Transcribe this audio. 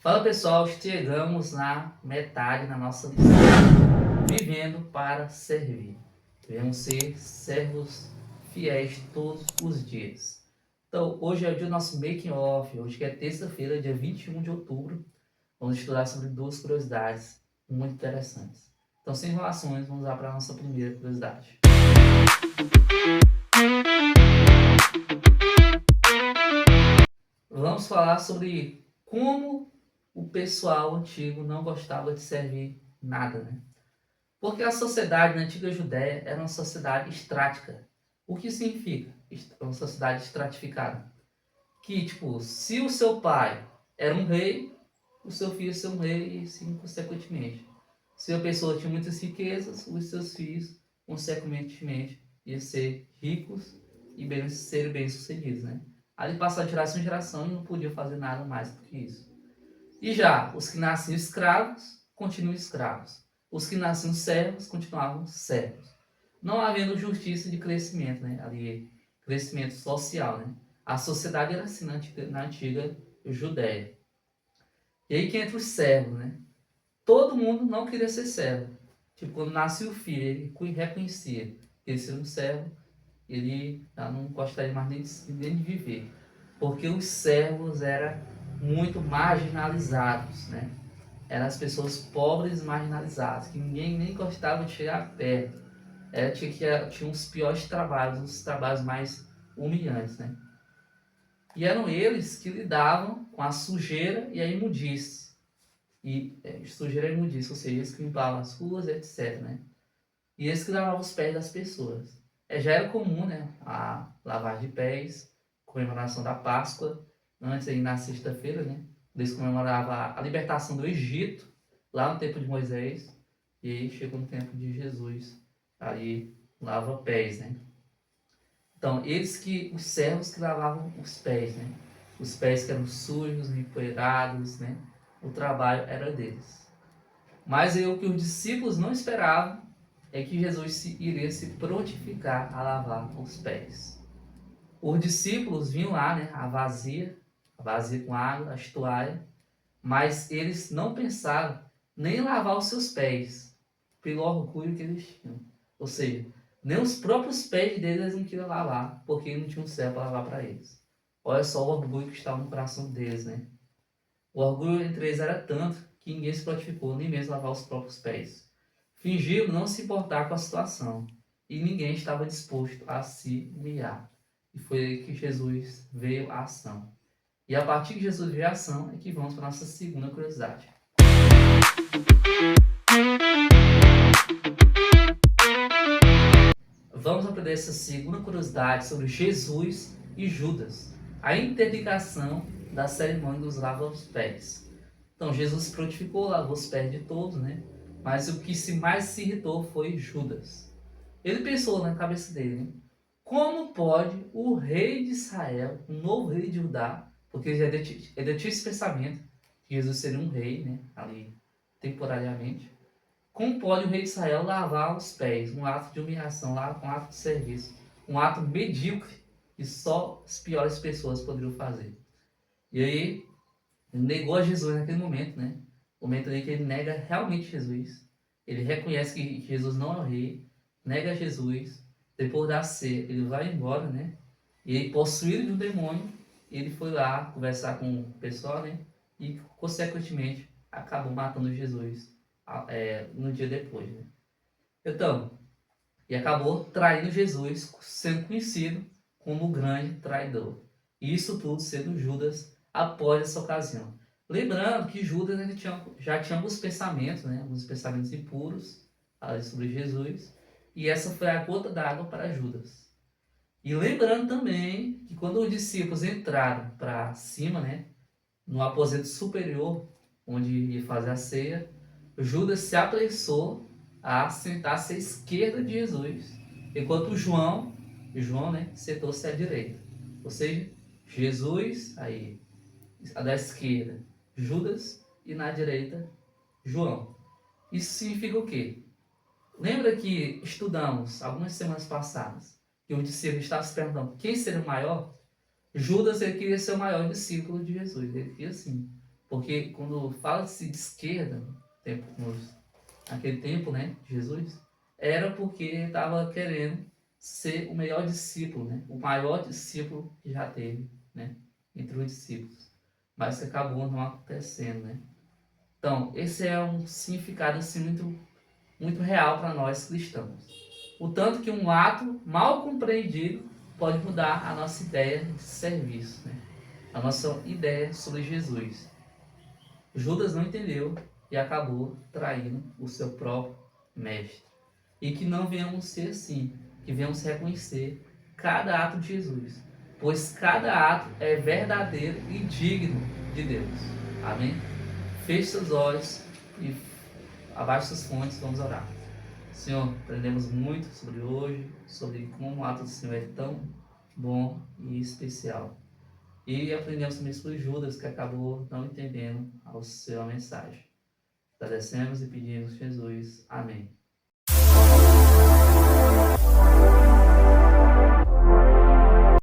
Fala pessoal, chegamos na metade da nossa lição. Vivendo para servir. Devemos ser servos fiéis todos os dias. Então, hoje é o dia do nosso making off. Hoje que é terça-feira, dia 21 de outubro. Vamos estudar sobre duas curiosidades muito interessantes. Então, sem enrolações, vamos lá para a nossa primeira curiosidade. Vamos falar sobre como o pessoal antigo não gostava de servir nada, né? Porque a sociedade na antiga Judéia era uma sociedade estrática. O que significa? Uma sociedade estratificada. Que, tipo, se o seu pai era um rei, o seu filho ia ser um rei e assim consequentemente. Se a pessoa tinha muitas riquezas, os seus filhos, consequentemente, iam ser ricos e ser bem-sucedidos, né? Ali passar de geração em geração e não podia fazer nada mais do que isso. E já os que nasciam escravos, continuam escravos. Os que nasciam servos, continuavam servos. Não havendo justiça de crescimento, né? Ali, crescimento social, né? A sociedade era assim na antiga Judéia. E aí que entra os servos, né? Todo mundo não queria ser servo. Tipo, quando nasce o filho, ele reconhecia que ele ser um servo, ele já não gostaria mais nem de viver. Porque os servos eram muito marginalizados, né? Eram as pessoas pobres e marginalizadas, que ninguém nem gostava de chegar perto. Tinha os piores trabalhos, os trabalhos mais humilhantes, né? E eram eles que lidavam com a sujeira e a imundície. Sujeira e imundície, ou seja, eles que limpavam as ruas, etc, né? E eles que lavavam os pés das pessoas. Já era comum, né? A lavagem de pés, comemoração da Páscoa, antes aí na sexta-feira, né? Eles comemoravam a libertação do Egito, lá no tempo de Moisés, e aí chegou no tempo de Jesus, aí lava pés, né? Então, os servos que lavavam os pés, né? Os pés que eram sujos, empoeirados, né? O trabalho era deles. Mas aí, o que os discípulos não esperavam é que Jesus iria se prontificar a lavar os pés. Os discípulos vinham lá, né, a vazia com água, a toalha, mas eles não pensaram nem em lavar os seus pés, pelo orgulho que eles tinham. Ou seja, nem os próprios pés deles eles não queriam lavar, porque não tinha um céu para lavar para eles. Olha só o orgulho que estava no coração deles, né? O orgulho entre eles era tanto que ninguém se prontificou, nem mesmo lavar os próprios pés. Fingiram não se importar com a situação, e ninguém estava disposto a se humilhar. E foi aí que Jesus veio à ação. E a partir que Jesus veio à ação é que vamos para a nossa segunda curiosidade. Vamos aprender essa segunda curiosidade sobre Jesus e Judas, a interligação da cerimônia dos lava-pés. Então, Jesus se prontificou, lavou os pés de todos, né? Mas o que mais se irritou foi Judas. Ele pensou na cabeça dele, né? Como pode o rei de Israel, o novo rei de Judá, porque ele tinha esse pensamento que Jesus seria um rei, né? Ali, temporariamente. Como pode o rei de Israel lavar os pés? Um ato de humilhação, um ato de serviço, um ato medíocre que só as piores pessoas poderiam fazer. E aí, ele negou a Jesus naquele momento, né? O momento aí que ele nega realmente Jesus. Ele reconhece que Jesus não é o rei, nega Jesus. Depois da ceia, ele vai embora, né? E aí, possuído de um demônio, ele foi lá conversar com o pessoal, né? E, consequentemente, acabou matando Jesus no dia depois, né? Então, e acabou traindo Jesus, sendo conhecido como o grande traidor. E isso tudo sendo Judas após essa ocasião. Lembrando que Judas já tinha alguns pensamentos, né? Alguns pensamentos impuros sobre Jesus. E essa foi a gota d'água para Judas. E lembrando também que quando os discípulos entraram para cima, né? No aposento superior, onde ia fazer a ceia, Judas se apressou a sentar-se à esquerda de Jesus, enquanto João, né, sentou-se à direita. Ou seja, Jesus aí da esquerda, Judas e na direita, João. Isso significa o quê? Lembra que estudamos algumas semanas passadas que os discípulos estavam se perguntando quem seria o maior? Judas ele queria ser o maior discípulo de Jesus, ele queria sim. Porque quando fala-se de esquerda, naquele tempo, né, Jesus, era porque ele estava querendo ser o melhor discípulo, né, o maior discípulo que já teve, né, entre os discípulos. Mas que acabou não acontecendo, né? Então, esse é um significado assim muito, muito real para nós cristãos. O tanto que um ato mal compreendido pode mudar a nossa ideia de serviço, né? A nossa ideia sobre Jesus. Judas não entendeu e acabou traindo o seu próprio mestre. E que não venhamos ser assim, que venhamos reconhecer cada ato de Jesus, pois cada ato é verdadeiro e digno de Deus. Amém? Feche seus olhos e abaixe suas fontes, vamos orar. Senhor, aprendemos muito sobre hoje, sobre como o ato do Senhor é tão bom e especial. E aprendemos também sobre Judas, que acabou não entendendo a sua mensagem. Agradecemos e pedimos, Jesus. Amém.